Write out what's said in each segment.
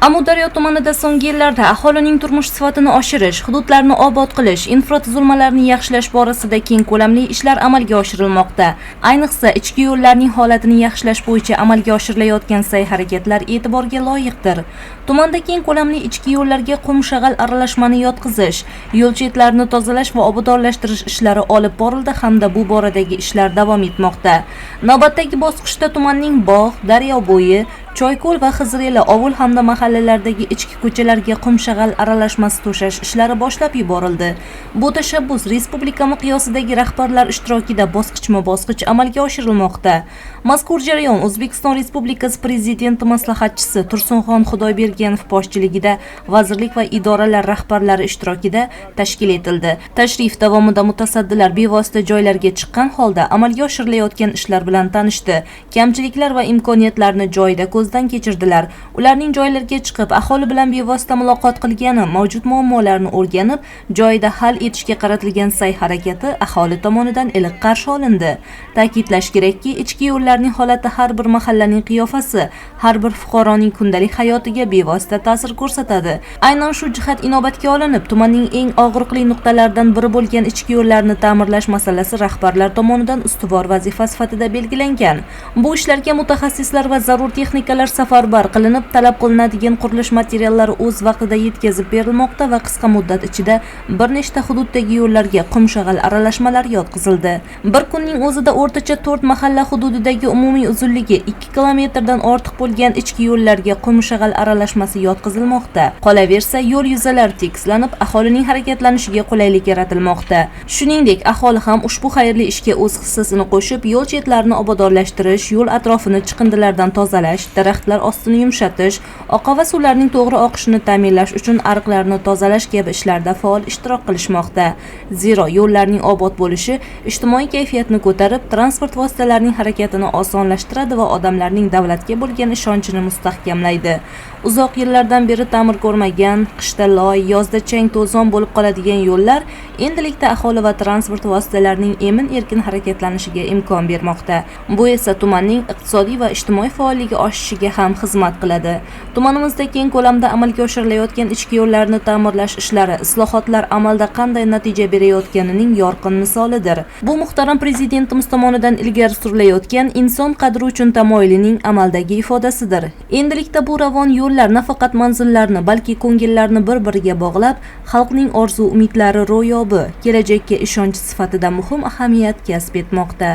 Amudaryo tumanida so'nggi yillarda aholining turmush sifatini oshirish, hududlarni obod qilish, infratuzilmalarni yaxshilash borasida keng ko'lamli ishlar amalga oshirilmoqda. Ayniqsa, ichki yo'llarning holatini yaxshilash bo'yicha amalga oshirilayotgan sa'y-harakatlar e'tiborga loyiqdir. Tumanda keng ko'lamli ichki yo'llarga qum shag'al aralashmani yotqizish, yo'l chetlarini tozalash va obodonlashtirish ishlari olib borildi hamda bu boradagi ishlar davom etmoqda. Navbatdagi bosqichda tumanning bog', daryo bo'yi, Choyko'l va Xizreli ovul hamda mahallalardagi ichki ko'chalarga qum shag'al aralashmasi to'shash ishlari boshlab yuborildi. Bu tashabbus respublika miqyosidagi rahbarlar ishtirokida bosqichma-bosqich amalga oshirilmoqda. Mazkur jarayon O'zbekiston Respublikasi Prezidenti maslahatchisi Tursunxon Xudoybergenov boshchiligida vazirlik va idoralar rahbarlari ishtirokida tashkil etildi. Tashrif davomida mutasaddilar bevosita joylarga chiqqan holda amalga oshirilayotgan ishlar bilan tanishdi. Kamchiliklar va imkoniyatlarni joyida ko'zdan kechirdilar. Ularning joylarga chiqib, aholi bilan bevosita muloqot qilgani, mavjud muammolarni o'rganib, joyida hal etishga qaratilgan sa'y-harakati aholi tomonidan iliq qarshi olindi. Ta'kidlash kerakki, ichki yo'llarning holati har bir mahallaning qiyofasi, har bir fuqaroning kundalik hayotiga bevosita ta'sir ko'rsatadi. Aynan shu jihat inobatga olinib, tumanning eng og'riqli nuqtalaridan biri bo'lgan ichki yo'llarni ta'mirlash masalasi rahbarlar tomonidan ustuvor vazifa sifatida belgilangan. Bu ishlarga mutaxassislar va zarur texnikalar safarbar qilinib, talab qilinadigan qurilish materiallari o'z vaqtida yetkazib berilmoqda va qisqa muddat ichida bir nechta hududdagi yo'llarga qum shag'al aralashmalari yotqizildi. Bir kunning o'zida o'rtacha 4 mahalla hududidagi umumiy uzunligi 2 kilometrdan ortiq bo'lgan ichki yo'llarga qum shag'al aralashmasi yotqizilmoqda. Qolaversa, yo'l yuzalari tekislanib, aholining harakatlanishiga qulaylik yaratilmoqda. Shuningdek, aholi ham ushbu xayrli ishga o'z hissasini qo'shib, yo'l chetlarini obodonlashtirish, yo'l atrofini chiqindilardan tozalash, daraxtlar ostini yumshatish, oqova suvlarning to'g'ri oqishini ta'minlash uchun ariqlarni tozalash kabi ishlarda faol ishtirok qilishmoqda. Zero yo'llarning obod bo'lishi ijtimoiy kayfiyatni ko'tarib, transport vositalarining harakatini osonlashtiradi va odamlarning davlatga bo'lgan ishonchini mustahkamlaydi. Uzoq yillardan beri ta'mir ko'rmagan, qishda loy, yozda chang-to'zon bo'lib qoladigan yo'llar endilikda aholi va transport vositalarining emin-erkin harakatlanishiga imkon bermoqda. Bu esa tumanning iqtisodiy va ijtimoiy faolligi oshishiga ham xizmat qiladi. Tumanimizda keng ko'lamda amalga oshirilayotgan ichki yo'llarni ta'mirlash ishlari, islohotlar amalda qanday natija berayotganining yorqin misolidir. Bu muhtaram prezidentimiz tomonidan ilgari surilayotgan inson qadri uchun tamoyilining amaldagi ifodasidir. Endilikda bu ravon yo'llar nafaqat manzillarni, balki ko'ngillarni bir-biriga bog'lab, xalqning orzu-umidlari ro'yobi, kelajakka ishonch sifatida muhim ahamiyat kasb etmoqda.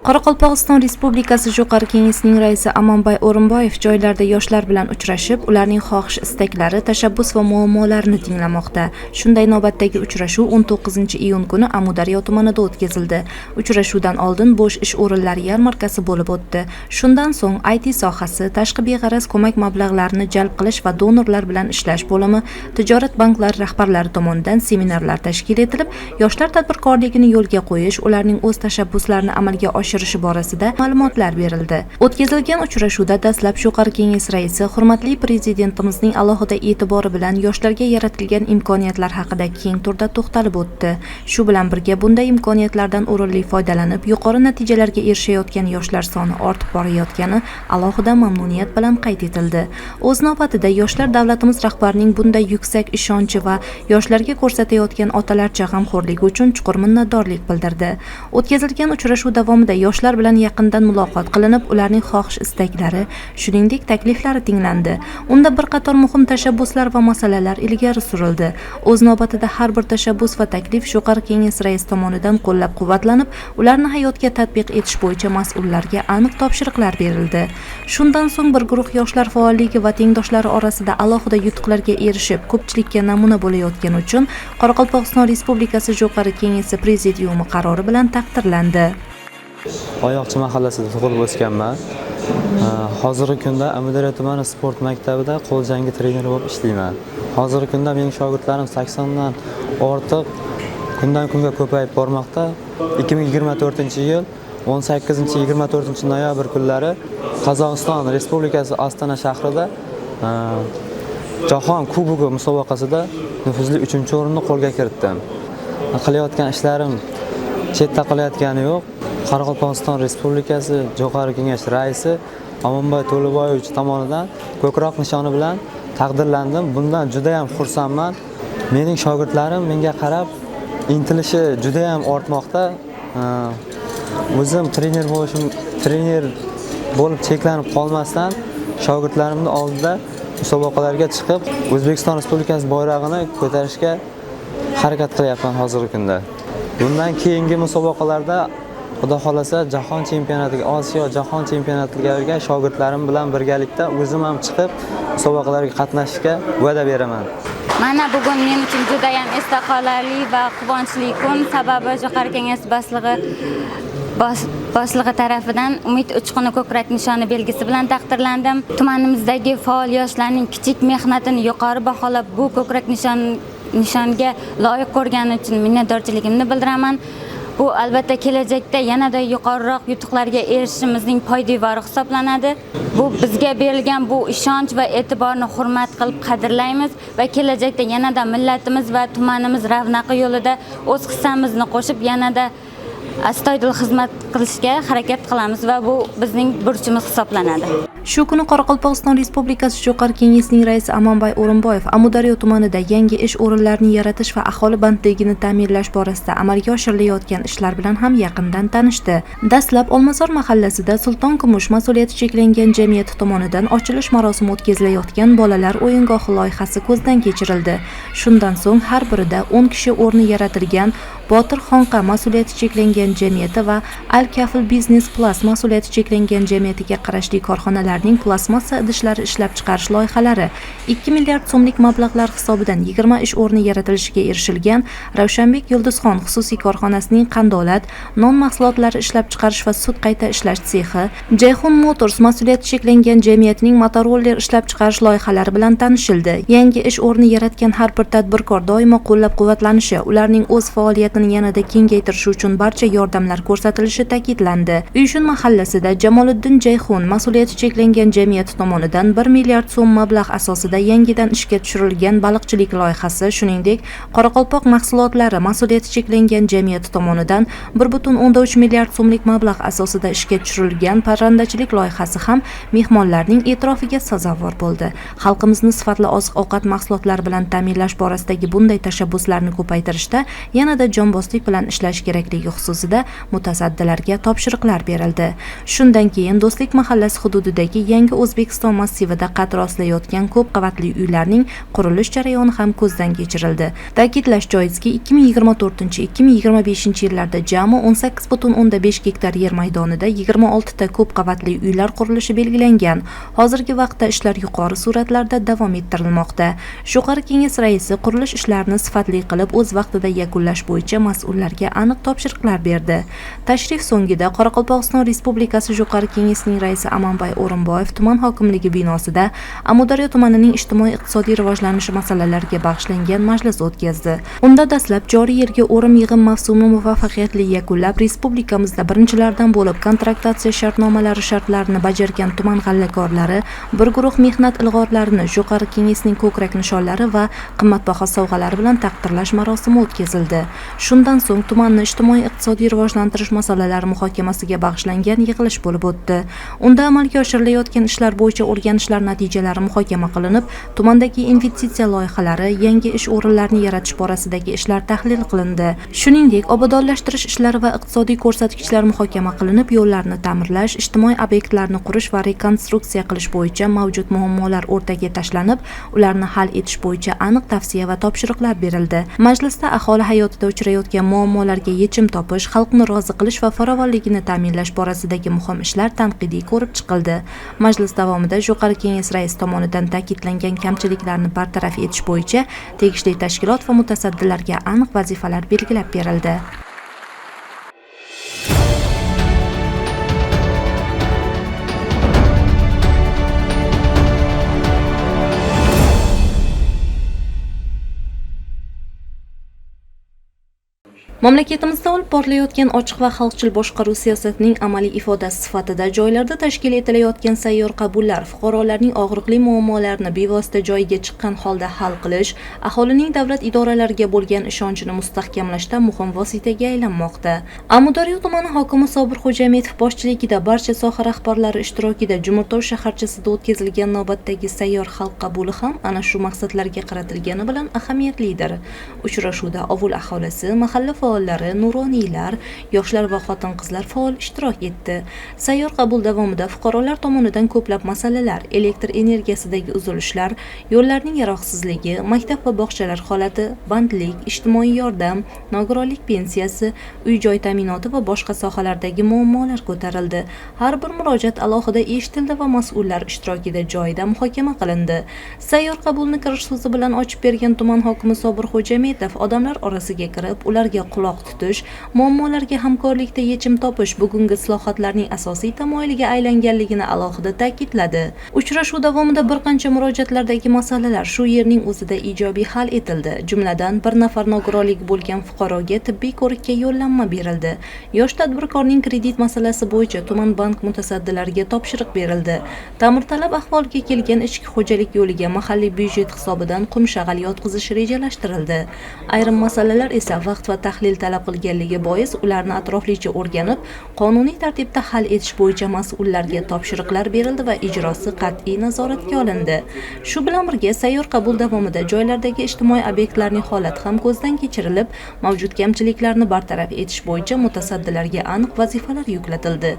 Qoraqalpog'iston Respublikasi Jo'qorg'i Kengesining raisi Amanbay O'rinboyev joylarda yoshlar bilan uchrashib, ularning xohish-istaklari, tashabbus va muammolarini tinglamoqda. Shunday navbatdagi uchrashuv 19-iyun kuni Amudaryo tumanida o'tkazildi. Uchrashuvdan oldin bo'sh ish o'rinlari yarmarkasi bo'lib o'tdi. Shundan so'ng IT sohasi, tashqi beg'araz ko'mak mablag'larini jalb qilish va donorlar bilan ishlash bo'limi, tijorat banklari rahbarlari tomonidan seminarlar tashkil etilib, yoshlar tadbirkorligini yo'lga qo'yish, ularning o'z tashabbuslarini amalga oshirish borasida ma'lumotlar berildi. O'tkazilgan uchrashuvda dastlab Jo'qorg'i Kenges raisi hurmatli prezidentimizning alohida e'tibori bilan yoshlarga yaratilgan imkoniyatlar haqida keng turda to'xtalib o'tdi. Shu bilan birga bunday imkoniyatlardan o'rinli foydalanib, yuqori natijalarga erishayotgan yoshlar soni ortib borayotgani alohida mamnuniyat bilan qayd etildi. O'z navbatida yoshlar davlatimiz rahbarining bunday yuksak ishonchi va yoshlarga ko'rsatayotgan otalarcha g'amxo'rligi uchun chuqur minnatdorlik bildirdi. O'tkazilgan uchrashuv davomida yoshlar bilan yaqindan muloqot qilinib, ularning xohish-istaklari, shuningdek takliflari tinglandi. Unda bir qator muhim tashabbuslar va masalalar ilgari surildi. O'z navbatida har bir tashabbus va taklif Jo'qorg'i Kenges rais tomonidan qo'llab-quvvatlanib, ularni hayotga tatbiq etish bo'yicha mas'ullarga aniq topshiriqlar berildi. Shundan so'ng bir guruh yoshlar faolligi va tengdoshlari orasida alohida yutuqlarga erishib, ko'pchilikka namuna bo'layotgani uchun Qoraqalpog'iston Respublikasi Jo'qorg'i Kengesi prezidiumi qarori bilan taqdirlandi. Oyoqchi mahallasida tug'ilib o'sganman. Hozirgi kunda Amudaryo tumani sport maktabida qo'l jangi treneri bo'lib ishlayman. Hozirgi kunda mening shogirdlarim 80 dan ortiq kundan kunga ko'payib bormoqda. 2024-yil 18-24 noyabr kunlari Qozog'iston Respublikasi Ostona shahrida Jahon Kubogi musobaqasida nufuzli 3-o'rinni qo'lga kiritdim. Qilayotgan ishlarim chetda qilayotgani yo'q. Qoraqalpog'iston Respublikasi Jo'qorg'i Kengash raisi Omonboy To'laboyevich tomonidan ko'kroq nishoni bilan taqdirlandim. Bundan juda ham xursandman. Mening shogirdlarim menga qarab intilishi juda ham ortmoqda. O'zim trener bo'lib cheklanib qolmasdan shogirdlarimning oldida musobaqalarga chiqib, O'zbekiston Respublikasi bayrog'ini ko'tarishga harakat qilyapman hozirgi kunda. Bundan keyingi musobaqalarda Xudo xolasa jahon chempionatiga, Osiyo jahon chempionatiga shogirdlarim bilan birgalikda o'zim ham chiqib musobaqalarga qatnashishga va'da beraman. Mana bugun men uchun juda ham esda qolarli va quvonchli kun, sababi Jo'qorg'i Kengash boshlig'i tarafidan Umid Uchquni ko'krak nishoni belgisi bilan taqdirlandim. Tumanimizdagi faol yoshlarning kichik mehnatini yuqori baholab bu ko'krak nishonga loyiq ko'rgani uchun minnatdorchiligimni bildiraman. Bu albatta kelajakda yanada yuqoriroq yutuqlarga erishishimizning poydevori hisoblanadi. Bu bizga berilgan bu ishonch va e'tiborni hurmat qilib qadrlaymiz va kelajakda yanada millatimiz va tumanimiz ravnaqi yo'lida o'z hissamizni qo'shib yanada astoydil xizmat qilishga harakat qilamiz va bu bizning burchimiz hisoblanadi. Shu kuni Qoraqalpog'iston Respublikasi Jo'qorg'i Kengashining raisi Omonboy O'rinboyev Amudaryo tumanida yangi ish o'rinlarini yaratish va aholi bandligini ta'minlash borasida amalga oshirilayotgan ishlar bilan ham yaqindan tanishdi. Dastlab Olmazor mahallasida Sulton Kumush mas'uliyati cheklangan jamiyati tomonidan ochilish marosimi o'tkazilayotgan bolalar o'yingohi loyihasi ko'zdan kechirildi. Shundan so'ng har birida 10 kishi o'rni yaratilgan Botir Xonqa mas'uliyati cheklangan jamiyati va Al-Kafil Business Plus mas'uliyati cheklangan jamiyatiga qarashli korxonalarning plastmassa idishlari ishlab chiqarish loyihalari 2 milliard so'mlik mablag'lar hisobidan 20 ish o'rni yaratilishiga erishilgan. Ravshanbek Yulduzxon xususiy korxonasining qandolat, non mahsulotlari ishlab chiqarish va sut qayta ishlash sexi, Jayxun Motors mas'uliyati cheklangan jamiyatining Motoroller ishlab chiqarish loyihalari bilan tanishildi. Yangi ish o'rni yaratgan har bir tadbirkor doimo qo'llab-quvvatlanishi, ularning o'z faoliyatini yanada kengaytirish uchun barcha yordamlar ko'rsatilishi ta'kidlandi. Uyshun mahallasida Jamoliddin Jayxun mas'uliyati cheklangan jamiyati tomonidan 1 milliard so'm mablag' asosida yangidan ishga tushirilgan baliqchilik loyihasi, shuningdek Qoraqalpoq mahsulotlari mas'uliyati cheklangan jamiyati tomonidan 1.3 milliard so'mlik mablag' asosida ishga tushirilgan parrandachilik loyihasi ham mehmonlarning e'tirofiga sazovor bo'ldi. Xalqimizni sifatli oziq-ovqat mahsulotlari bilan ta'minlash borasidagi bunday tashabbuslarni ko'paytirishda yanada jonboslik bilan ishlash kerakligi xususida mutasaddilarga topshiriqlar berildi. Shundan keyin Do'stlik mahallasi hududidagi yangi O'zbekiston massivida qad rostlayotgan ko'p qavatli uylarning qurilish jarayoni ham ko'zdan kechirildi. Ta'kidlash joizki, 2024-2025 yillarda jami 18.5 gektar yer maydonida 26 ta ko'p qavatli uylar qurilishi belgilangan. Hozirgi vaqtda ishlar yuqori sur'atlarda davom ettirilmoqda. Jo'qorg'i Kengash raisi qurilish ishlarini sifatli qilib o'z vaqtida yakunlash bo'yicha mas'ullarga aniq topshiriqlar berdi. Tashrif so'ngida Qoraqalpog'iston Respublikasi Jo'qorg'i Kengashining raisi Omonboy O'rinboyev tuman hokimligi binosida Amudaryo tumanining ijtimoiy-iqtisodiy rivojlanishi masalalariga bag'ishlangan majlis o'tkazdi. Unda dastlab joriy yilgi o'rim yig'im mavsumini muvaffaqiyatli yakunlab, respublikamizda birinchilardan bo'lib kontraktatsiya shartnomalari shartlarini bajargan tuman g'allakorlari, bir guruh mehnat ilg'orlarini Jo'qorg'i Kengashining ko'krak nishonlari va qimmatbaho sovg'alari bilan taqdirlash marosimi o'tkazildi. Shundan so'ng tumanni ijtimoiy-iqtisodiy rivojlantirish masalalari muhokamasiga bag'ishlangan yig'ilish bo'lib o'tdi. Unda amalga oshirilayotgan ishlar bo'yicha o'rganishlar natijalari muhokama qilinib, tumandagi investitsiya loyihalari, yangi ish o'rinlarini yaratish borasidagi ishlar tahlil qilindi. Shuningdek, obodonlashtirish ishlari va iqtisodiy ko'rsatkichlar muhokama qilinib, yo'llarni ta'mirlash, ijtimoiy obyektlarni qurish va rekonstruksiya qilish bo'yicha mavjud muammolar o'rtaga tashlanib, ularni hal etish bo'yicha aniq tavsiya va topshiriqlar berildi. Majlisda aholi hayotida uchrayotgan muammolarga yechim topish, xalqni rozi qilish va farovonligini ta'minlash borasidagi muhim ishlar tanqidiy ko'rib chiqildi. Majlis davomida Jo'qorg'i Kengash raisi tomonidan ta'kidlangan kamchiliklarni bartaraf etish bo'yicha tegishli tashkilot va mutasaddilarga aniq vazifalar belgilab berildi. Mamlakatimizda olib borilayotgan ochiq va xalqchil boshqaruv siyosatining amaliy ifodasi sifatida joylarda tashkil etilayotgan sayyor qabullar fuqarolarning og'riqli muammolarini bevosita joyiga chiqqan holda hal qilish, aholining davlat idoralariga bo'lgan ishonchini mustahkamlashda muhim vositaga aylanmoqda. Amudaryo tumani hokimi Sobir Xo'jametov boshchiligida barcha soha rahbarlari ishtirokida Jumurtov shaharchasida o'tkazilgan navbatdagi sayyor xalq qabuli ham ana shu maqsadlarga qaratilgani bilan ahamiyatlidir. Uchrashuvda ovul aholisi, mahalla faollari, nuroniylar, yoshlar va xotin-qizlar faol ishtirok etdi. Sayyor qabul davomida fuqarolar tomonidan ko'plab masalalar, elektr energiyasidagi uzilishlar, yo'llarning yaroqsizligi, maktab va bog'chalar holati, bandlik, ijtimoiy yordam, nogironlik pensiyasi, uy-joy ta'minoti va boshqa sohalardagi muammolar ko'tarildi. Har bir murojaat alohida eshitildi va mas'ullar ishtirokida joyida muhokama qilindi. Sayyor qabulni kirish so'zi bilan ochib bergan tuman hokimi Sobir Xo'jametov odamlar orasiga kirib, ularga quloq tutish, muammolarga hamkorlikda yechim topish bugungi islohotlarning asosiy tamoyiliga aylanganligini alohida ta'kidladi. Uchrashuv davomida bir qancha murojaatlardagi masalalar shu yerning o'zida ijobiy hal etildi. Jumladan, bir nafar nogironligi bo'lgan fuqaroga tibbiy ko'rikka yo'llanma berildi. Yosh tadbirkorning kredit masalasi bo'yicha tuman bank mutasaddilariga topshiriq berildi. Ta'mirtalab ahvolga kelgan ichki xo'jalik yo'liga mahalliy byudjet hisobidan qum shag'al yotqizish rejalashtirildi. Ayrim masalalar esa vaqt va tahlil talab qilganligi bois ularni atroflicha o'rganib, qonuniy tartibda hal etish bo'yicha mas'ullarga topshiriqlar berildi va ijrosi qat'iy nazoratga olindi. Shu bilan birga sayyor qabul davomida joylardagi ijtimoiy obyektlarning holati ham ko'zdan kechirilib, mavjud kamchiliklarni bartaraf etish bo'yicha mutasaddilarga aniq vazifalar yuklatildi.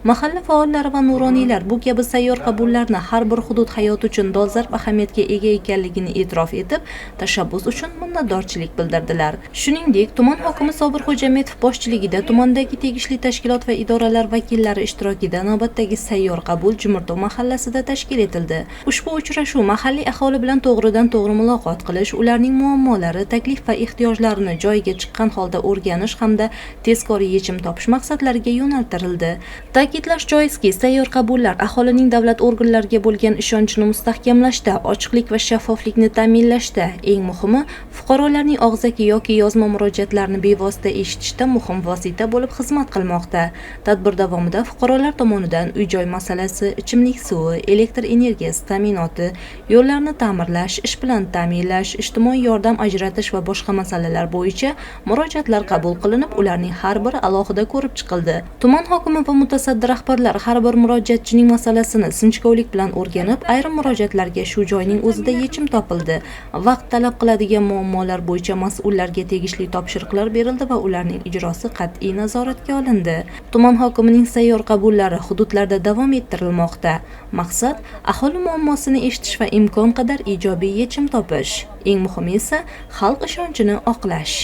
Mahalla faollari va nuroniylar bu kabi sayyor qabullarni har bir hudud hayot uchun dolzarb ahamiyatga ega ekanligini e'tirof etib, tashabbus uchun minnatdorchilik bildirdilar. Shuningdek, tuman hokimi Sobir Xo'jametov boshchiligida tumandagi tegishli tashkilot va idoralar vakillari ishtirokida navbatdagi sayyor qabul Jumurtov mahallasida tashkil etildi. Ushbu uchrashuv mahalliy aholi bilan to'g'ridan-to'g'ri muloqot qilish, ularning muammolari, taklif va ehtiyojlarini joyiga chiqqan holda o'rganish hamda tezkor yechim topish maqsadlariga yo'naltirildi. Ta'kidlash joizki, sayyor qabullar aholining davlat organlariga bo'lgan ishonchini mustahkamlashda, ochiqlik va shaffoflikni ta'minlashda, eng muhimi fuqarolarning og'zaki yoki yozma murojaatlarini bevosita eshitishda muhim vosita bo'lib xizmat qilmoqda. Tadbir davomida fuqarolar tomonidan uy-joy masalasi, ichimlik suvi, elektr energiyasi ta'minoti, yo'llarni ta'mirlash, ish bilan ta'minlash, ijtimoiy yordam ajratish va boshqa masalalar bo'yicha murojaatlar qabul qilinib, ularning har biri alohida ko'rib chiqildi. Tuman hokimi va mutasaddi rahbarlar har bir murojaatchining masalasini sinchkovlik bilan o'rganib, ayrim murojaatlarga shu joyning o'zida yechim topildi. Vaqt talab qiladigan muammolar bo'yicha mas'ullarga tegishli topshiriqlar berildi va ularning ijrosi qat'iy nazoratga olindi. Tuman hokimining sayyor qabullari hududlarda davom ettirilmoqda. Maqsad aholi muammosini eshitish va imkon qadar ijobiy yechim topish. Eng muhimi esa xalq ishonchini oqlash.